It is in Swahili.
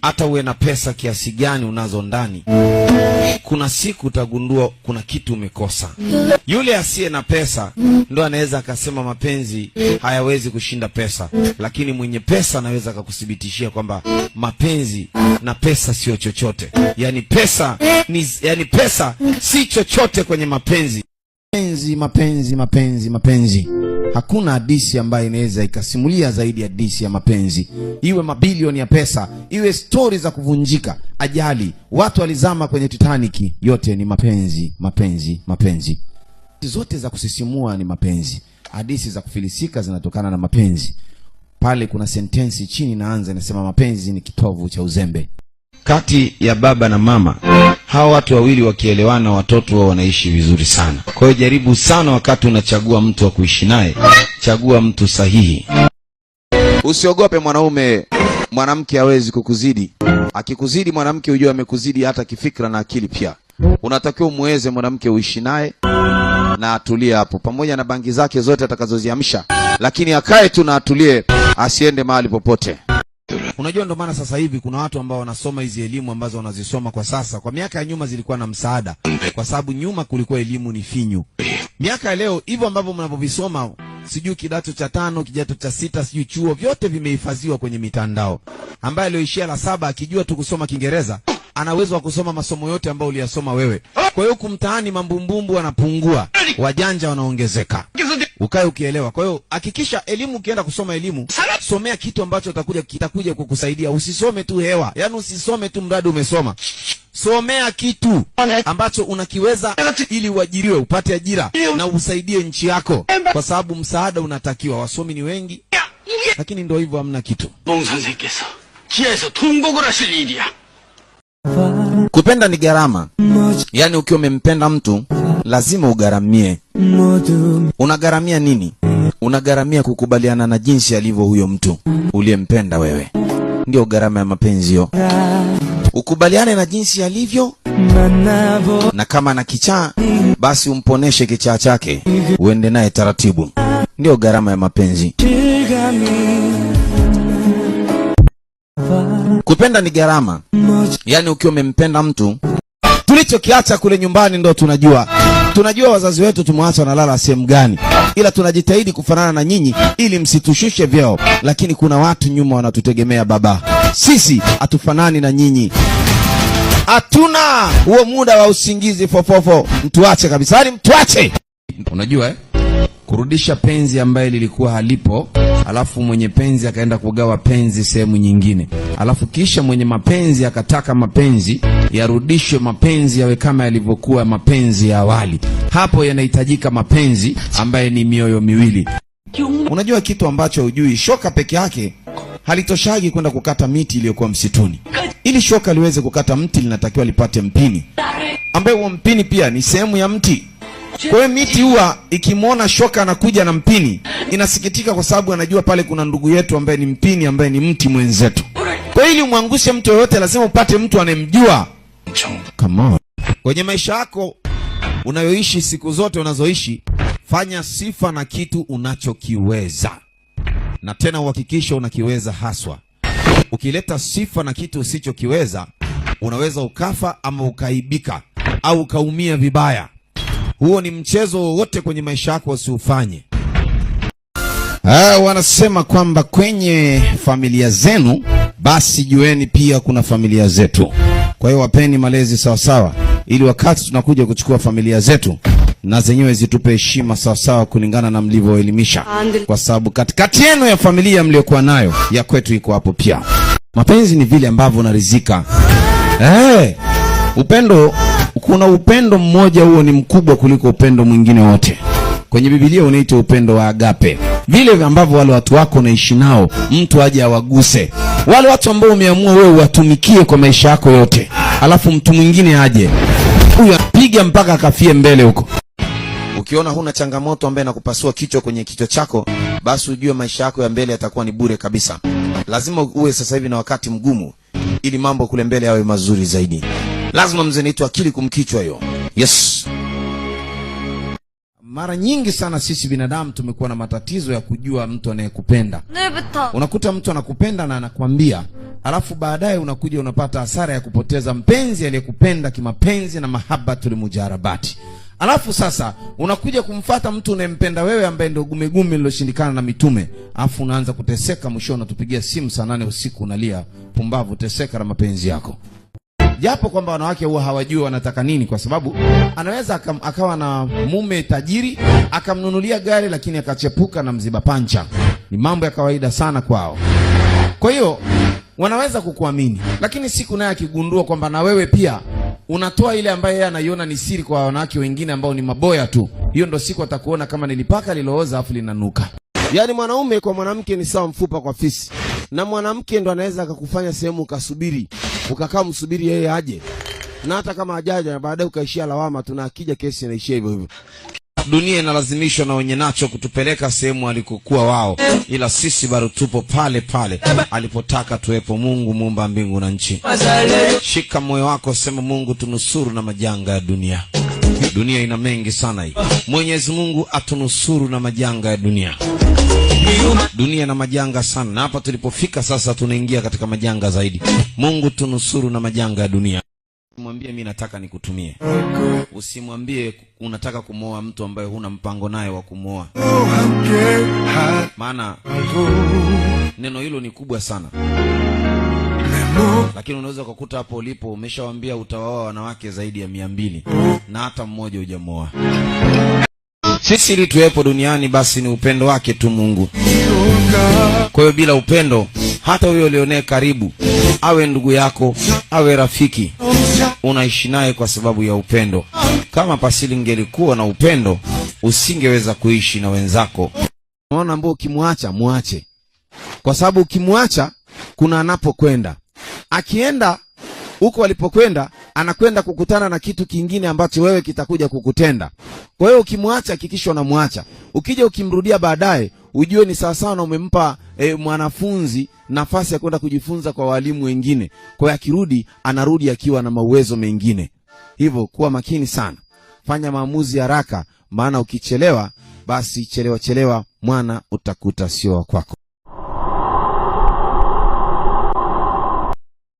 hata uwe na pesa kiasi gani unazo ndani, kuna siku utagundua kuna kitu umekosa. Yule asiye na pesa ndo anaweza akasema mapenzi hayawezi kushinda pesa, lakini mwenye pesa anaweza akakuthibitishia kwamba mapenzi na pesa sio chochote. Yani pesa si chochote kwenye mapenzi. Mapenzi. Hakuna hadithi ambayo inaweza ikasimulia zaidi ya hadithi ya mapenzi. Iwe mabilioni ya pesa, iwe stories za kuvunjika, ajali, watu walizama kwenye Titanic, yote ni mapenzi. Zote za kusisimua ni mapenzi. Hadithi za kufilisika zinatokana na mapenzi. Pale kuna sentensi chini inaanza inasema mapenzi ni kitovu cha uzembe. Kati ya baba na mama, hawa watu wawili wakielewana, watoto wao wanaishi vizuri sana. Kwa hiyo jaribu sana wakati unachagua mtu wa kuishi naye, chagua mtu sahihi. Usiogope mwanamke hawezi kukuzidi. Akikuzidi mwanamke ujue amekuzidi hata kifikra na akili pia. Unatakiwa muweze mwanamke uishi naye na atulie hapo. Pamoja na bangi zake zote atakazoziamsha, lakini akae tu na atulie, asiende mahali popote. Unajua ndo maana sasa hivi kuna watu ambao wanasoma hizi elimu ambazo wanazisoma kwa sasa. Kwa miaka ya nyuma zilikuwa na msaada, kwa sababu nyuma kulikuwa elimu ni finyu. Miaka ya leo hivyo ambavyo mnapovisoma, sijui kidato cha 5, kidato cha 6, sijui chuo, vyote vimehifadhiwa kwenye mitandao. Ambaye alioishia la 7 akijua tu kusoma Kiingereza, ana uwezo wa kusoma masomo yote ambayo uliyasoma wewe. Kwa hiyo kumtaani mambumbumbu wanapungua, wajanja wanaongezeka. Ukae ukielewa. Kwa hiyo hakikisha elimu, ukienda kusoma elimu, somea kitu ambacho kitakuja kukusaidia. Usisome tu hewa. Yaani usisome tu mradi umesoma. Somea kitu ambacho unakiweza ili uajiriwe, upate ajira na usaidie nchi yako, kwa sababu msaada unatakiwa. Wasomi ni wengi, lakini ndio hivyo, hamna kitu. Kupenda ni gharama. Yaani ukiwa umempenda mtu lazima ugharamie. Unagharamia nini? Unagharamia kukubaliana na jinsi alivyo huyo mtu uliyempenda wewe. Ndio gharama ya mapenzi hiyo. Ukubaliane na jinsi alivyo, na kama na kichaa basi umponeshe kichaa chake, uende naye taratibu. Ndio gharama ya mapenzi. Kupenda ni gharama. Yaani ukiwa umempenda mtu, tulichokiacha kule nyumbani ndo tunajua. Tunajua wazazi wetu tumewaacha wanalala sehemu gani, ila tunajitahidi kufanana na nyinyi ili msitushushe vyeo. Lakini kuna watu nyuma wanatutegemea baba. Sisi hatufanani na nyinyi. Hatuna huo muda wa usingizi fofofo. Mtuache kabisa, hadi mtuache. Unajua kurudisha penzi ambaye lilikuwa halipo, alafu mwenye penzi akaenda kugawa penzi sehemu nyingine, alafu kisha mwenye mapenzi akataka mapenzi yarudishwe, mapenzi yawe kama yalivyokuwa mapenzi ya awali. Hapo yanahitajika mapenzi ambaye ni mioyo miwili. Unajua kitu ambacho hujui, shoka peke yake halitoshagi kwenda kukata miti iliyokuwa msituni. Ili shoka liweze kukata mti linatakiwa lipate mpini, ambaye huo mpini pia ni sehemu ya mti. Kwa hiyo miti huwa ikimwona shoka anakuja na mpini inasikitika, kwa sababu anajua pale kuna ndugu yetu ambaye ni mpini, ambaye ni mti mwenzetu. Kwa hiyo ili umwangushe mtu yoyote lazima upate mtu anemjua. Come on. Kwenye maisha yako unayoishi, siku zote unazoishi, fanya sifa na kitu unachokiweza, na tena uhakikisha unakiweza haswa. Ukileta sifa na kitu usichokiweza, unaweza ukafa ama ukaibika au ukaumia vibaya. Huo ni mchezo wote kwenye maisha yako, usiufanye. Wanasema kwamba kwenye familia zenu, basi jueni pia kuna familia zetu. Kwa hiyo wapeni malezi sawa sawa, ili wakati tunakuja kuchukua familia zetu, na zenyewe zitupe heshima sawa sawa kulingana na mlivyoelimisha. Kwa sababu katikati yenu ya familia mliokuwa nayo, ya kwetu iko hapo pia. Mapenzi ni vile ambavyo unaridhika. Upendo, kuna upendo mmoja, huo ni mkubwa kuliko upendo mwingine wote. Kwenye Biblia unaitwa upendo wa agape. Vile ambavyo wale watu wako unaishi nao, mtu aje awaguse. Wale watu ambao umeamua wewe watumikie kwa maisha yako yote, alafu mtu mwingine aje, huyu apiga mpaka akafie mbele huko. Ukiona huna changamoto ambaye nakupasua kichwa kwenye kichwa chako, basi ujue maisha yako ya mbele yatakuwa ni bure kabisa. Lazima uwe sasa hivi na wakati mgumu, ili mambo kule mbele yawe mazuri zaidi. Lazima mzee nitu akili kumkichwa hiyo. Yes. mara nyingi sana sisi binadamu tumekuwa na matatizo ya kujua mtu anayekupenda. Unakuta mtu anakupenda na anakuambia, alafu baadaye unakuja unapata hasara ya kupoteza mpenzi aliyekupenda kimapenzi na mahabbatul mujarabati. Alafu sasa unakuja kumfuata mtu unayempenda wewe ambaye ndio gumegume liloshindikana na mitume. Alafu unaanza kuteseka, mwisho unatupigia simu saa 8 usiku unalia, pumbavu, teseka na mapenzi yako. Japo kwamba wanawake huwa hawajui wanataka nini, kwa sababu anaweza akawa na mume tajiri akamnunulia gari lakini akachepuka na mziba pancha. Ni mambo ya kawaida sana kwao. Kwa hiyo wanaweza kukuamini, lakini siku naye akigundua kwamba na wewe pia unatoa ile ambaye yeye anaiona ni siri kwa wanawake wengine ambao ni maboya tu, hiyo ndo siku atakuona kama nilipaka lilooza afu linanuka. Yaani mwanaume kwa mwanamke ni sawa mfupa kwa fisi. Na mwanamke ndo anaweza akakufanya sehemu ukasubiri, ukakaa msubiri yeye aje. Na hata kama ajaja na baadaye ukaishia lawama, tunaakija kesi inaishia hivyo hivyo. Dunia inalazimishwa na wenye nacho kutupeleka sehemu alikokuwa wao, ila sisi bado tupo pale pale alipotaka tuwepo Mungu muumba mbingu na nchi. Shika moyo wako, sema Mungu tunusuru na majanga ya dunia. Dunia ina mengi sana hii. Mwenyezi Mungu atunusuru na majanga ya dunia. Dunia na majanga sana, na hapa tulipofika sasa tunaingia katika majanga zaidi. Mungu tunusuru na majanga ya dunia. Mwambie mimi nataka nikutumie. Usimwambie unataka kumooa mtu ambaye huna mpango naye wa kumooa. Maana neno hilo ni kubwa sana. Lakini unaweza kukuta hapo ulipo umeshawaambia utawaoa wanawake zaidi ya 200 na hata mmoja hujamoa. Sisi ili tuwepo duniani basi ni upendo wake tu Mungu. Kwa hiyo bila upendo, hata huyo ulionee karibu, awe ndugu yako, awe rafiki, unaishi naye kwa sababu ya upendo. Kama pasingelikuwa na upendo, usingeweza kuishi na wenzako. Unaona, ambao ukimwacha muache. Kwa sababu ukimwacha kuna anapokwenda. Akienda huko alipokwenda, anakwenda kukutana na kitu kingine ambacho wewe kitakuja kukutenda. Kwa hiyo ukimwacha, hakikisha unamwacha. Ukija ukimrudia baadaye, ujue ni sawa sawa na umempa mwanafunzi nafasi ya kwenda kujifunza kwa walimu wengine. Kwa hiyo akirudi, anarudi akiwa na mawezo mengine. Hivyo kuwa makini sana. Fanya maamuzi haraka, maana ukichelewa basi chelewa mwana utakuta sio kwako.